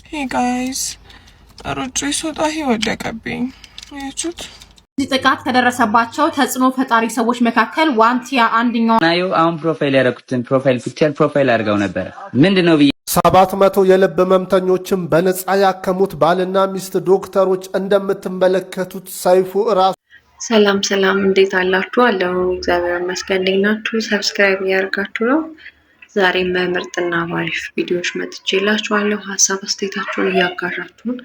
Hey guys, ሩጬ ስወጣ ወደቀብኝ። አያችሁት? ጥቃት ከደረሰባቸው ተጽዕኖ ፈጣሪ ሰዎች መካከል ዋንቲያ አንደኛው ናዩ አሁን ፕሮፋይል ያደረኩትን ፕሮፋይል ፒክቸር ፕሮፋይል አድርገው ነበር። ምንድነው ብዬ 700 የልብ ህመምተኞችን በነፃ ያከሙት ባልና ሚስት ዶክተሮች እንደምትመለከቱት ሰይፉ ራሱ። ሰላም እንዴት አላችሁ? አለው እግዚአብሔር ይመስገን። እንዴት ናችሁ? ሰብስክራይብ ያርጋችሁ ነው። ዛሬም በምርጥና ባሪፍ ቪዲዮዎች መጥቼላችኋለሁ። ሀሳብ አስተያየታችሁን እያጋራችሁን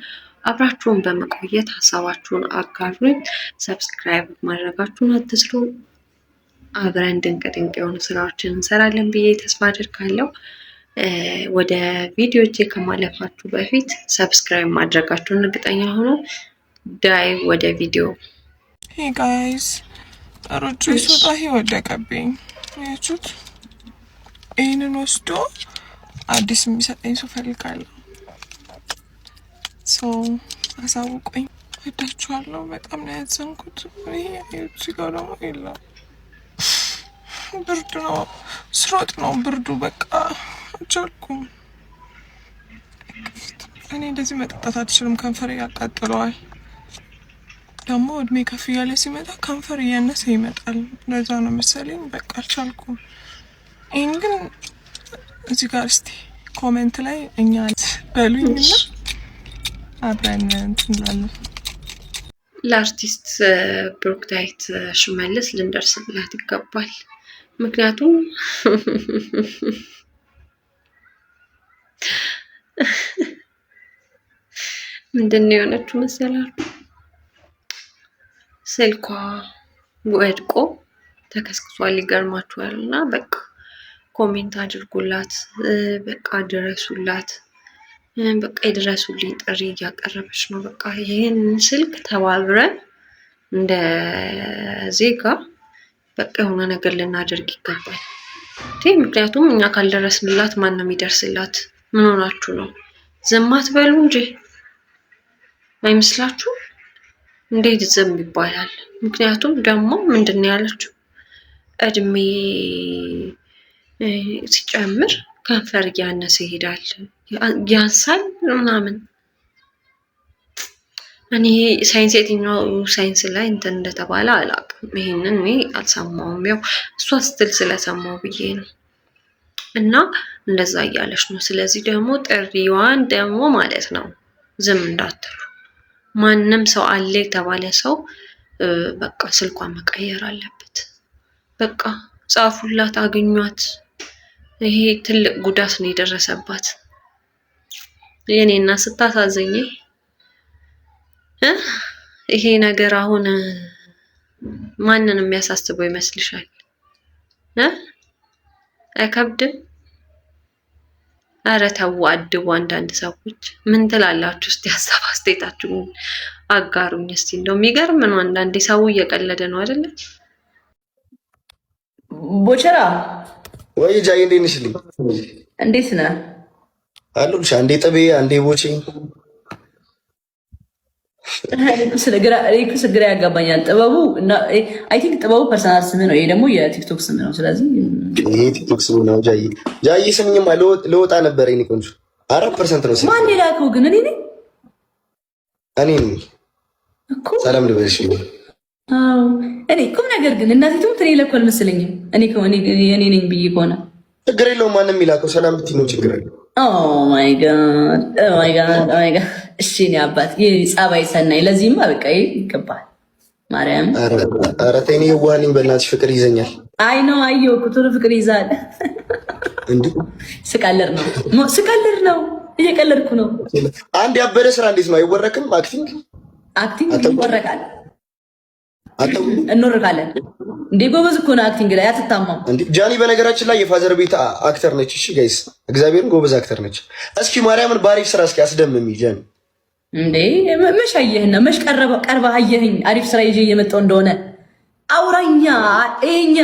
አብራችሁን በመቆየት ሀሳባችሁን አጋሩኝ። ሰብስክራይብ ማድረጋችሁን አትስሩ። አብረን ድንቅ የሆኑ ስራዎችን እንሰራለን ብዬ ተስፋ አድርጋለሁ። ወደ ቪዲዮቼ ከማለፋችሁ በፊት ሰብስክራይብ ማድረጋችሁን እርግጠኛ ሆኖ ዳይ ወደ ቪዲዮ። ሄይ ጋይስ፣ ሩጬ ስወጣ ወደቀብኝ። አያችሁት? ይህንን ወስዶ አዲስ የሚሰጠኝ ሰው ፈልጋለሁ። አሳውቁኝ። ወዳችኋለሁ። በጣም ነው ያዘንኩት። እዚህ ጋር ደግሞ የለም፣ ብርድ ነው፣ ስሮጥ ነው ብርዱ። በቃ አልቻልኩም። እኔ እንደዚህ መጠጣት አልችልም። ከንፈር ያቃጥለዋል። ደግሞ እድሜ ከፍ እያለ ሲመጣ ከንፈር እያነሰ ይመጣል። ለዛ ነው መሰለኝ። በቃ አልቻልኩም። ይህን ግን እዚህ ጋር እስቲ ኮሜንት ላይ እኛ በሉኝና አብረን እንላለን። ለአርቲስት ብሩክታይት ሽመልስ ልንደርስላት ይገባል። ምክንያቱም ምንድነው የሆነችው መሰላችሁ? ስልኳ ወድቆ ተከስክሷል። ይገርማችኋል። እና በቃ ኮሜንት አድርጉላት፣ በቃ ድረሱላት፣ በቃ የድረሱልኝ ጥሪ እያቀረበች ነው። በቃ ይህን ስልክ ተባብረን እንደ ዜጋ በቃ የሆነ ነገር ልናደርግ ይገባል። ምክንያቱም እኛ ካልደረስንላት ማን ነው የሚደርስላት? ምን ሆናችሁ ነው? ዝም አትበሉ እንጂ አይመስላችሁ? እንዴት ዝም ይባላል? ምክንያቱም ደግሞ ምንድን ያለችው እድሜ ሲጨምር ከንፈር እያነሰ ይሄዳል፣ ያንሳል ምናምን። እኔ ሳይንስ የትኛው ሳይንስ ላይ እንትን እንደተባለ አላውቅም። ይሄንን እኔ አልሰማውም። ያው እሷ ስትል ስለሰማው ብዬ ነው። እና እንደዛ እያለች ነው። ስለዚህ ደግሞ ጥሪዋን ደግሞ ማለት ነው ዝም እንዳትሉ። ማንም ሰው አለ የተባለ ሰው በቃ ስልኳን መቀየር አለበት። በቃ ጻፉላት፣ አግኟት። ይሄ ትልቅ ጉዳት ነው የደረሰባት። የኔና ስታሳዝኝ ይሄ ነገር አሁን ማንንም የሚያሳስበው ይመስልሻል? አይከብድም? ኧረ ተው አድቡ። አንዳንድ ሰዎች ምን ትላላችሁ? እስቲ ሀሳብ አስተያየታችሁን አጋሩኝ እስቲ። እንደው የሚገርም ነው። አንዳንዴ ሰው እየቀለደ ነው አይደለ? ቦቸራ ወይ ጃይ እንዴት ነሽ? እንዴት ነህ? አሉልሽ። አንዴ ጥቤ አንዴ ቦቼ። ስግራ ያጋባኛል ጥበቡ እና አይ ቲንክ ጥበቡ ፐርሰናል ስም ነው። ይሄ ደግሞ የቲክቶክ ስም ነው። ስለዚህ ይሄ ቲክቶክ ስም ነው። ጃይ ስምኝማ ለወጣ ነበር። እኔ ቆንጆ 4% ነው። ማን የላከው ግን? እኔ ነኝ እኮ። ሰላም ልበልሽ። እኔ ቁም ነገር ግን እናቲቱም ትኔ ለኮ አልመሰለኝም። እኔ ነኝ ብዬ ከሆነ ችግር የለውም። ማንም የሚላከው ሰላም ብትይ ነው ችግር የለውም። ኦ ማይ ጋድ እሺ እኔ አባት ይህ ጸባይ ሰናይ። ለዚህማ በቃ ይገባል። ማርያም ኧረ ተይ፣ እኔ የዋህ ነኝ በእናትሽ። ፍቅር ይዘኛል። አይ ነው አየሁ እኮ ቶሎ ፍቅር ይዛል። እንዴ ስቀልድ ነው እየቀለድኩ ነው። አንድ ያበደ ስራ እንዴት ነው አይወረክም? አክቲንግ ይወረቃል። እንወርቃለን እንዴ? ጎበዝ እኮ ነው አክቲንግ ላይ አትታማም እንዴ? ጃኒ በነገራችን ላይ የፋዘር ቤት አክተር ነች። እሺ ጋይስ፣ እግዚአብሔርን ጎበዝ አክተር ነች። እስኪ ማርያምን ባሪፍ ስራ እስኪ አስደምሚ ጃኒ። እንዴ መሽ አየህና መሽ ቀርባ አየህኝ አሪፍ ስራ ይዤ እየመጣሁ እንደሆነ አውራኛ እኛ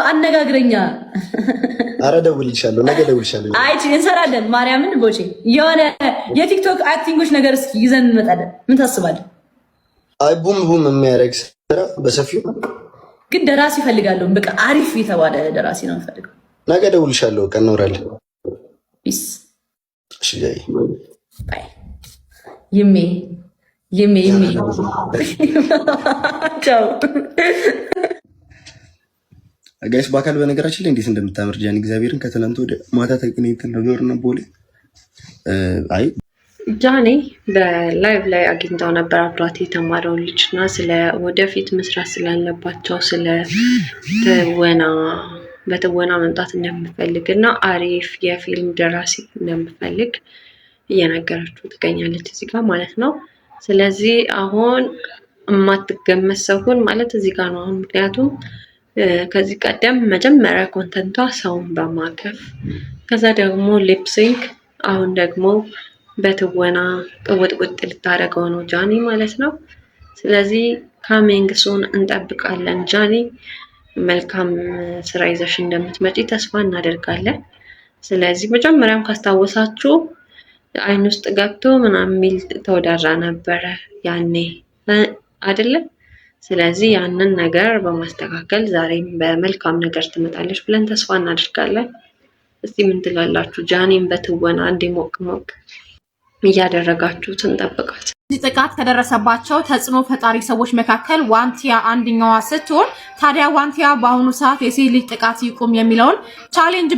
አነጋግረኛ። አረ ደውልልሻለሁ፣ ነገ ደውልልሻለሁ። አይ እንሰራለን። ማርያምን ቦቼ የሆነ የቲክቶክ አክቲንጎች ነገር እስኪ ይዘን እንመጣለን። ምን ታስባለህ? አይ ቡም የሚያደርግ ስራ በሰፊው ግን ደራሲ እፈልጋለሁ። በቃ አሪፍ የተባለ ደራሲ ነው የምፈልገው። ነገ ደውልልሻለሁ። ቀን እንኖራለን። ፒስ። እሺ ጃይ ባይ ይሜ ቻው ጋይስ። በአካል በነገራችን ላይ እንዴት እንደምታምር ጃኒ እግዚአብሔርን ከትላንት ወደ ማታ ተገናኝተን ነገር ነው ቦሌ። አይ ጃኒ በላይቭ ላይ አግኝተው ነበር አብሯት የተማረውን ልጅ እና ስለ ወደፊት መስራት ስላለባቸው ስለ በትወና መምጣት እንደምፈልግ እና አሪፍ የፊልም ደራሲ እንደምፈልግ እየነገረችው ትገኛለች እዚህ ጋር ማለት ነው። ስለዚህ አሁን የማትገመት ሰውን ማለት እዚህ ጋር ነው አሁን። ምክንያቱም ከዚህ ቀደም መጀመሪያ ኮንተንቷ ሰውን በማከፍ ከዛ ደግሞ ሊፕሲንክ አሁን ደግሞ በትወና ቅውጥውጥ ልታደርገው ነው ጃኒ ማለት ነው። ስለዚህ ካሚንግ ሱን እንጠብቃለን ጃኒ። መልካም ስራ ይዘሽ እንደምትመጪ ተስፋ እናደርጋለን። ስለዚህ መጀመሪያም ካስታወሳችሁ አይን ውስጥ ገብቶ ምናምን የሚል ተወዳድራ ነበረ ያኔ አይደለም። ስለዚህ ያንን ነገር በማስተካከል ዛሬም በመልካም ነገር ትመጣለች ብለን ተስፋ እናደርጋለን። እስቲ ምን ትላላችሁ? ጃኒም በትወና እንዲሞቅ ሞቅ እያደረጋችሁት እንጠብቃት። እዚህ ጥቃት ከደረሰባቸው ተጽዕኖ ፈጣሪ ሰዎች መካከል ዋንቲያ አንደኛዋ ስትሆን ታዲያ ዋንቲያ በአሁኑ ሰዓት የሴት ልጅ ጥቃት ይቁም የሚለውን ቻሌንጅ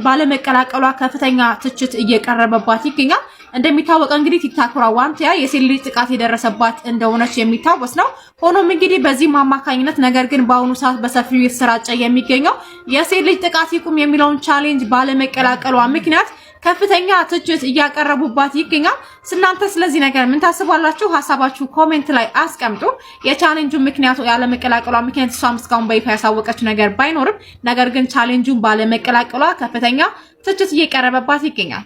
ባለመቀላቀሏ ከፍተኛ ትችት እየቀረበባት ይገኛል። እንደሚታወቀው እንግዲህ ቲክታከሯ ዋንቲያ የሴት ልጅ ጥቃት የደረሰባት እንደሆነች የሚታወስ ነው። ሆኖም እንግዲህ በዚህም አማካኝነት ነገር ግን በአሁኑ ሰዓት በሰፊው የተሰራጨ የሚገኘው የሴት ልጅ ጥቃት ይቁም የሚለውን ቻሌንጅ ባለመቀላቀሏ ምክንያት ከፍተኛ ትችት እያቀረቡባት ይገኛል። እናንተ ስለዚህ ነገር ምን ታስባላችሁ? ሐሳባችሁ ኮሜንት ላይ አስቀምጡ። የቻሌንጁ ምክንያቱ ያለመቀላቀሏ ምክንያት እሷም እስካሁን በይፋ ያሳወቀችው ነገር ባይኖርም ነገር ግን ቻሌንጁን ባለመቀላቀሏ ከፍተኛ ትችት እየቀረበባት ይገኛል።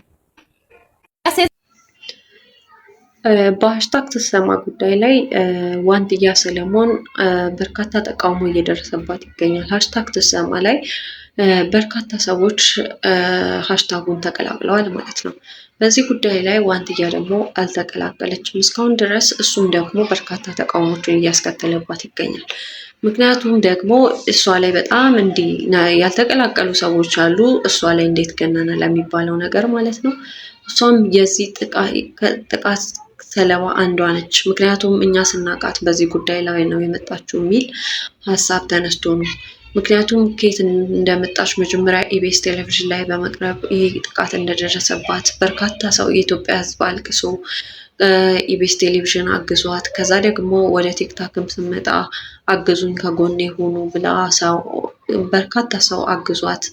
በሃሽታግ ትሰማ ጉዳይ ላይ ዋንትያ ሰለሞን በርካታ ተቃውሞ እየደረሰባት ይገኛል። ሃሽታግ ትሰማ ላይ በርካታ ሰዎች ሃሽታጉን ተቀላቅለዋል ማለት ነው። በዚህ ጉዳይ ላይ ዋንትያ ደግሞ አልተቀላቀለችም እስካሁን ድረስ። እሱም ደግሞ በርካታ ተቃውሞችን እያስከተለባት ይገኛል። ምክንያቱም ደግሞ እሷ ላይ በጣም ያልተቀላቀሉ ሰዎች አሉ። እሷ ላይ እንዴት ገነነ ለሚባለው ነገር ማለት ነው። እሷም የዚህ ጥቃት ሰለባ አንዷ ነች። ምክንያቱም እኛ ስናቃት በዚህ ጉዳይ ላይ ነው የመጣችው የሚል ሀሳብ ተነስቶ ነው። ምክንያቱም ከየት እንደመጣች መጀመሪያ ኢቢኤስ ቴሌቪዥን ላይ በመቅረብ ይሄ ጥቃት እንደደረሰባት በርካታ ሰው የኢትዮጵያ ሕዝብ አልቅሶ ኢቢኤስ ቴሌቪዥን አግዟት፣ ከዛ ደግሞ ወደ ቲክታክም ስመጣ አግዙኝ ከጎኔ ሆኑ ብላ በርካታ ሰው አግዟት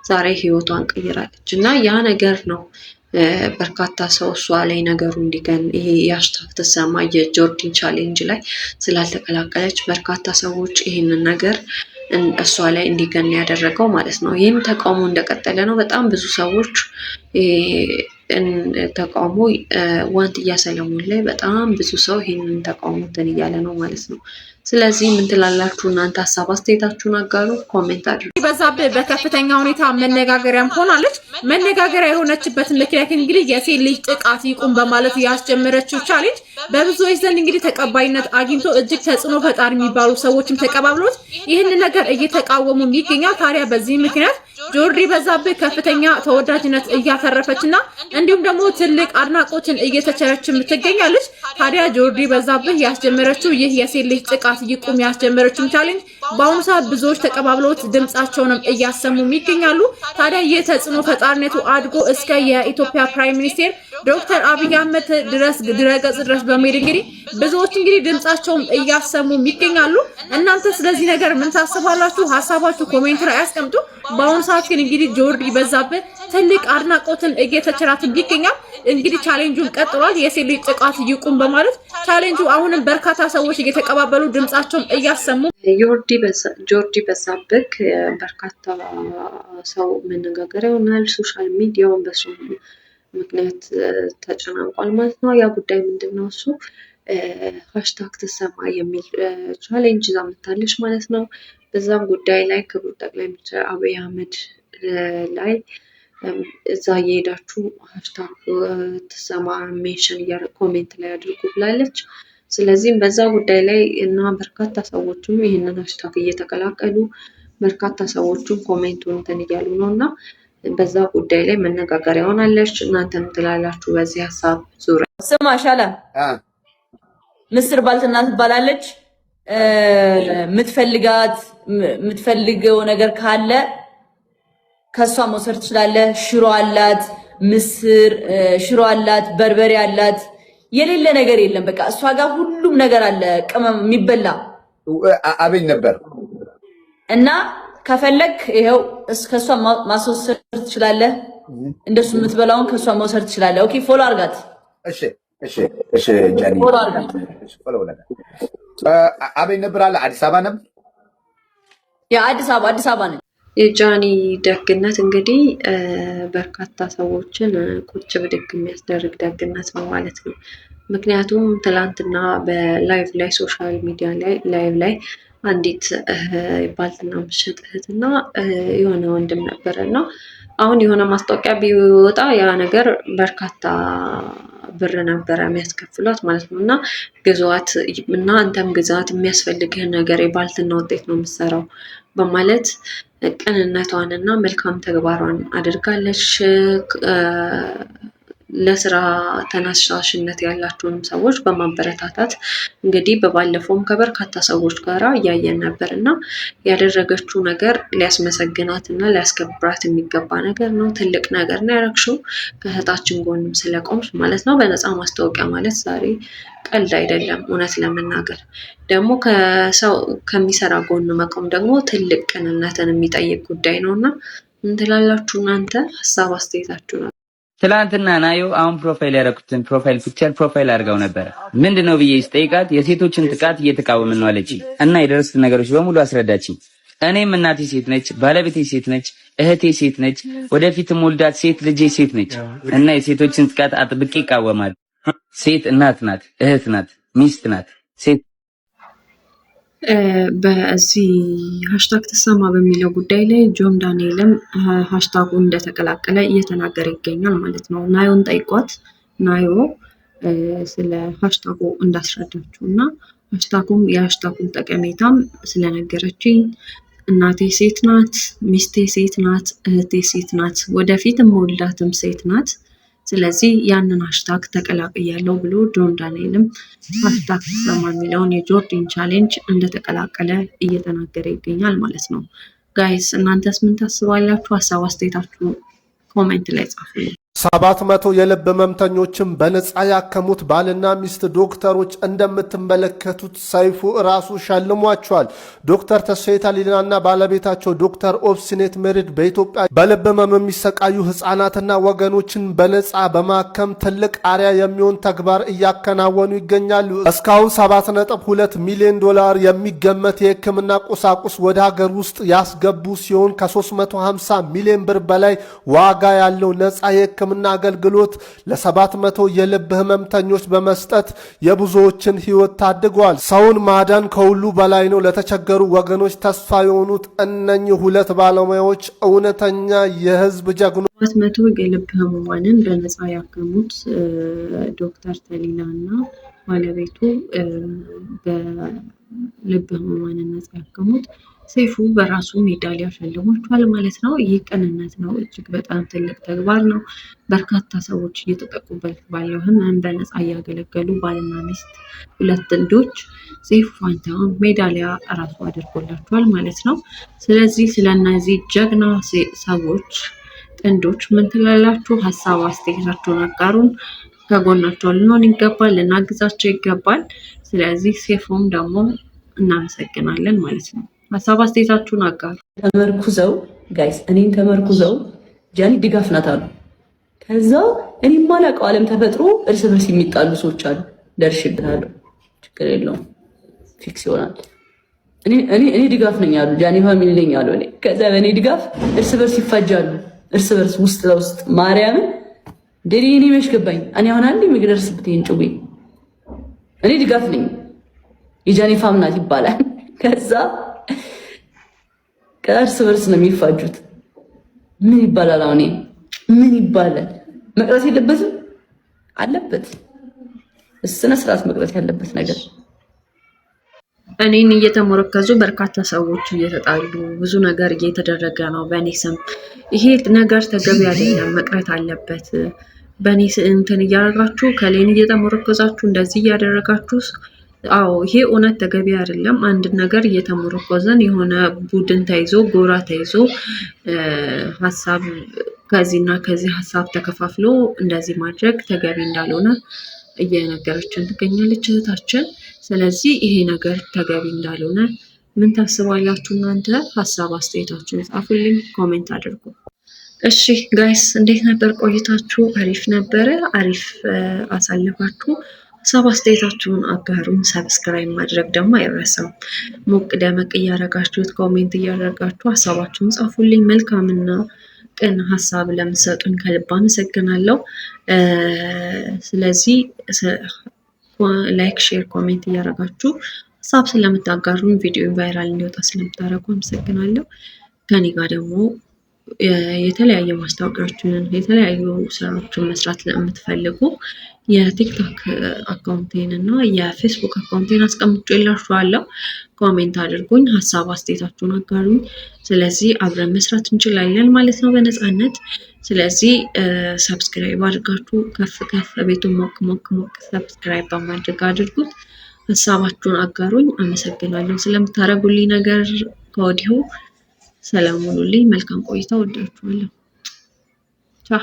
ዛሬ ህይወቷን ቀይራለች እና ያ ነገር ነው በርካታ ሰው እሷ ላይ ነገሩ እንዲገን ይሄ የሃሽታግ ትሰማ የጆርዲን ቻሌንጅ ላይ ስላልተቀላቀለች በርካታ ሰዎች ይህንን ነገር እሷ ላይ እንዲገን ያደረገው ማለት ነው። ይህም ተቃውሞ እንደቀጠለ ነው። በጣም ብዙ ሰዎች ተቃውሞ ዋንትያ ሰለሞን ላይ በጣም ብዙ ሰው ይህንን ተቃውሞ እያለ ነው ማለት ነው። ስለዚህ ምን ትላላችሁ እናንተ? ሀሳብ አስተያየታችሁን አጋሩ፣ ኮሜንት አድርጉ። በዛብህ በከፍተኛ ሁኔታ መነጋገሪያም ሆናለች። መነጋገሪያ የሆነችበት ምክንያት እንግዲህ የሴት ልጅ ጥቃት ይቁም በማለት ያስጀመረችው ቻሌንጅ በብዙዎች ዘንድ እንግዲህ ተቀባይነት አግኝቶ እጅግ ተጽዕኖ ፈጣሪ የሚባሉ ሰዎችም ተቀባብሎት ይህን ነገር እየተቃወሙ ይገኛል። ታዲያ በዚህ ምክንያት ጆርዲ በዛብህ ከፍተኛ ተወዳጅነት እያተረፈችና እንዲሁም ደግሞ ትልቅ አድናቆትን እየተቸረችም ትገኛለች። ታዲያ ጆርዲ በዛብህ ያስጀመረችው ይህ የሴት ልጅ ጥቃት ይቁም ያስጀመረችው ቻሌንጅ በአሁኑ ሰዓት ብዙዎች ተቀባብሎት ድምጻቸውንም እያሰሙም ይገኛሉ። ታዲያ ይህ ተጽዕኖ ፈጣሪነቱ አድጎ እስከ የኢትዮጵያ ፕራይም ሚኒስቴር ዶክተር አብይ አህመድ ድረገጽ ድረስ በመሄድ እንግዲህ ብዙዎች እንግዲህ ድምጻቸውን እያሰሙም ይገኛሉ። እናንተ ስለዚህ ነገር ምን ታስባላችሁ? ሀሳባችሁ ኮሜንት ላይ አስቀምጡ። በአሁኑ ሰዓት ግን እንግዲህ ጆርዲ በዛብህ ትልቅ አድናቆትን እየተቸራትም ይገኛል። እንግዲህ ቻሌንጁን ቀጥሏል። የሴት ልጅ ጥቃት ይቁም በማለት ቻሌንጁ አሁንም በርካታ ሰዎች እየተቀባበሉ ድምጻቸውን እያሰሙ ጆርዲ በዛብህ በርካታ ሰው መነጋገሪያ ይሆናል። ሶሻል ሚዲያውን በሱ ምክንያት ተጨናንቋል ማለት ነው። ያ ጉዳይ ምንድን ነው? እሱ ሃሽታግ ትሰማ የሚል ቻሌንጅ ይዛ መታለች ማለት ነው። በዛም ጉዳይ ላይ ክቡር ጠቅላይ ሚኒስትር አብይ አህመድ ላይ እዛ እየሄዳችሁ ሃሽታግ ትሰማ ሜንሽን ኮሜንት ላይ አድርጉ ብላለች። ስለዚህም በዛ ጉዳይ ላይ እና በርካታ ሰዎችም ይህንን ሃሽታግ እየተቀላቀሉ በርካታ ሰዎችም ኮሜንቱን እንትን እያሉ ነው እና በዛ ጉዳይ ላይ መነጋገሪያ ሆናለች። እናንተ ምን ትላላችሁ በዚህ ሀሳብ ዙሪያ? ስማ ሻለም ምስር ባልትና ትባላለች። የምትፈልገው ነገር ካለ ከሷ መውሰድ ትችላለህ። ሽሮ አላት፣ ምስር ሽሮ አላት፣ በርበሬ አላት። የሌለ ነገር የለም። በቃ እሷ ጋር ሁሉም ነገር አለ። ቅመም የሚበላ አብኝ ነበር እና ከፈለክ ይሄው ከሷ ማስወሰድ ትችላለህ። እንደሱ የምትበላውን ከሷ መውሰድ ትችላለህ። ኦኬ ፎሎ አርጋት። እሺ ጃኒ ፎሎ አርጋት። አብኝ ነበር አለ። አዲስ አበባ ነበር። ያ አዲስ አበባ ነው። የጃኒ ደግነት እንግዲህ በርካታ ሰዎችን ቁጭ ብድግ የሚያስደርግ ደግነት ነው ማለት ነው። ምክንያቱም ትላንትና በላይቭ ላይ ሶሻል ሚዲያ ላይ ላይቭ ላይ አንዲት ባልትና ምሽት እህትና የሆነ ወንድም ነበረ እና አሁን የሆነ ማስታወቂያ ቢወጣ ያ ነገር በርካታ ብር ነበረ የሚያስከፍሏት ማለት ነው። እና ግዛት እና አንተም ግዛት የሚያስፈልግህን ነገር የባልትና ውጤት ነው የምትሰራው በማለት ቅንነቷን እና መልካም ተግባሯን አድርጋለች። ለስራ ተነሳሽነት ያላቸውንም ሰዎች በማበረታታት እንግዲህ በባለፈውም ከበርካታ ሰዎች ጋር እያየን ነበር እና ያደረገችው ነገር ሊያስመሰግናት እና ሊያስከብራት የሚገባ ነገር ነው። ትልቅ ነገር ነው ያደረግሽው ከእህታችን ጎንም ስለቆምሽ ማለት ነው። በነፃ ማስታወቂያ ማለት ዛሬ ቀልድ አይደለም። እውነት ለመናገር ደግሞ ከሰው ከሚሰራ ጎን መቆም ደግሞ ትልቅ ቅንነትን የሚጠይቅ ጉዳይ ነው እና ምን ትላላችሁ እናንተ? ሀሳብ አስተያየታችሁ ነው። ትላንትና ናዮ አሁን ፕሮፋይል ያደረኩትን ፕሮፋይል ፒክቸር ፕሮፋይል አድርገው ነበር። ምንድነው ብዬ ስጠይቃት የሴቶችን ጥቃት እየተቃወምን ነው አለችኝ እና የደረሱትን ነገሮች በሙሉ አስረዳችኝ። እኔም እናቴ ሴት ነች፣ ባለቤቴ ሴት ነች፣ እህቴ ሴት ነች፣ ወደፊትም ወልዳት ሴት ልጄ ሴት ነች እና የሴቶችን ጥቃት አጥብቄ ይቃወማል። ሴት እናት ናት፣ እህት ናት፣ ሚስት ናት። ሴት በዚህ ሃሽታግ ተሰማ በሚለው ጉዳይ ላይ ጆን ዳንኤልም ሃሽታጉ እንደተቀላቀለ እየተናገረ ይገኛል ማለት ነው። ናዮን ጠይቋት ናዮ ስለ ሃሽታጉ እንዳስረዳችው እና ሃሽታጉም የሃሽታጉን ጠቀሜታም ስለነገረችኝ እናቴ ሴት ናት፣ ሚስቴ ሴት ናት፣ እህቴ ሴት ናት፣ ወደፊትም ወልዳትም ሴት ናት። ስለዚህ ያንን ሃሽታግ ተቀላቅያለሁ ብሎ ጆን ዳንኤልም ሃሽታግ ተሰማ የሚለውን የጆርዲን ቻሌንጅ እንደተቀላቀለ እየተናገረ ይገኛል ማለት ነው። ጋይስ እናንተስ ምን ታስባላችሁ? ሀሳብ አስተያየታችሁ ኮሜንት ላይ ጻፉልኝ። 700 የልብ ህመምተኞችን በነፃ ያከሙት ባልና ሚስት ዶክተሮች እንደምትመለከቱት ሰይፉ ራሱ ሸልሟቸዋል። ዶክተር ተስፋዬ ታሊላና ባለቤታቸው ዶክተር ኦብሲኔት ሜሪድ በኢትዮጵያ በልብ ህመም የሚሰቃዩ ህፃናትና ወገኖችን በነፃ በማከም ትልቅ አርያ የሚሆን ተግባር እያከናወኑ ይገኛሉ። እስካሁን 7.2 ሚሊዮን ዶላር የሚገመት የህክምና ቁሳቁስ ወደ ሀገር ውስጥ ያስገቡ ሲሆን ከ350 ሚሊዮን ብር በላይ ዋጋ ያለው ነፃ የህክምና አገልግሎት ለ700 የልብ ህመምተኞች በመስጠት የብዙዎችን ህይወት ታድገዋል። ሰውን ማዳን ከሁሉ በላይ ነው። ለተቸገሩ ወገኖች ተስፋ የሆኑት እነኚህ ሁለት ባለሙያዎች እውነተኛ የህዝብ ጀግኖች 700 የልብ ህሙማንን በነፃ ያከሙት ዶክተር ተሊላ እና ባለቤቱ በልብ ህሙማንን ነፃ ያከሙት ሰይፉ በራሱ ሜዳሊያ ሸልሟቸዋል ማለት ነው። ይህ ቅንነት ነው። እጅግ በጣም ትልቅ ተግባር ነው። በርካታ ሰዎች እየተጠቁበት ባለው ህመም በነፃ እያገለገሉ ባልና ሚስት ሁለት ጥንዶች ሰይፉ ፋንታሁን ሜዳሊያ ራሱ አድርጎላቸዋል ማለት ነው። ስለዚህ ስለነዚህ ጀግና ሰዎች ጥንዶች ምን ትላላችሁ? ሀሳብ አስተያየታችሁን አጋሩን። ከጎናቸው ልንሆን ይገባል፣ ልናግዛቸው ይገባል። ስለዚህ ሰይፉም ደግሞ እናመሰግናለን ማለት ነው። ሀሳብ አስተያየታችሁን አጋሩ። ተመርኩዘው ጋይስ እኔን ተመርኩዘው ጃኒ ድጋፍ ናት አሉ። ከዛው እኔ ማላውቀው ዓለም ተፈጥሮ እርስ በርስ የሚጣሉ ሰዎች አሉ። ደርሽብናለሁ፣ ችግር የለውም ፊክስ ይሆናል። እኔ ድጋፍ ነኝ አሉ። ጃኒ ፋሚሊ ነኝ አሉ። እኔ ከዛ በእኔ ድጋፍ እርስ በርስ ይፋጃሉ። እርስ በርስ ውስጥ ለውስጥ ማርያምን እንደኔ እኔ መች ገባኝ። እኔ አሁን አንዴ የሚደርስበት ይሄን ጭዌ እኔ ድጋፍ ነኝ የጃኒ ፋም ናት ይባላል። ከዛ ከእርስ በርስ ነው የሚፋጁት። ምን ይባላል? አሁን ምን ይባላል? መቅረት የለበትም አለበት። ስነ ስርዓት መቅረት ያለበት ነገር። እኔን እየተሞረከዙ በርካታ ሰዎች እየተጣሉ ብዙ ነገር እየተደረገ ነው በእኔ ስም። ይሄ ነገር ተገቢ አይደለም፣ መቅረት አለበት። በእኔ እንትን እያደረጋችሁ ከሌን እየተመረኮዛችሁ እንደዚህ እያደረጋችሁ አዎ ይሄ እውነት ተገቢ አይደለም። አንድ ነገር እየተመረኮዘን የሆነ ቡድን ተይዞ ጎራ ተይዞ ሀሳብ ከዚህና ከዚህ ሀሳብ ተከፋፍሎ እንደዚህ ማድረግ ተገቢ እንዳልሆነ እየነገረችን ትገኛለች እህታችን። ስለዚህ ይሄ ነገር ተገቢ እንዳልሆነ ምን ታስባላችሁ እናንተ? ሀሳብ አስተያየታችሁን ጻፉልኝ፣ ኮሜንት አድርጉ። እሺ ጋይስ እንዴት ነበር ቆይታችሁ? አሪፍ ነበረ? አሪፍ አሳለፋችሁ? ሀሳብ አስተያየታችሁን አጋሩን። ሰብስክራይብ ማድረግ ደግሞ አይረሳም። ሞቅ ደመቅ እያደረጋችሁት ኮሜንት እያደረጋችሁ ሀሳባችሁን ጻፉልኝ። መልካምና ቅን ሀሳብ ለምትሰጡኝ ከልብ አመሰግናለሁ። ስለዚህ ላይክ፣ ሼር፣ ኮሜንት እያደረጋችሁ ሀሳብ ስለምታጋሩን ቪዲዮ ቫይራል እንዲወጣ ስለምታደርጉ አመሰግናለሁ። ከኔ ጋር ደግሞ የተለያየ ማስታወቂያዎችን የተለያዩ ስራዎችን መስራት ለምትፈልጉ የቲክቶክ አካውንቴን እና የፌስቡክ አካውንቴን አስቀምጬላችኋለሁ። ኮሜንት አድርጉኝ፣ ሀሳብ አስተያየታችሁን አጋሩኝ። ስለዚህ አብረን መስራት እንችላለን ማለት ነው በነፃነት። ስለዚህ ሰብስክራይብ አድርጋችሁ ከፍ ከፍ ቤቱን ሞቅ ሞቅ ሞቅ ሰብስክራይብ በማድረግ አድርጉት። ሀሳባችሁን አጋሩኝ። አመሰግናለሁ ስለምታደርጉልኝ ነገር ከወዲሁ። ሰላም ሁኑልኝ። መልካም ቆይታ። ወዳችኋለሁ። ቻው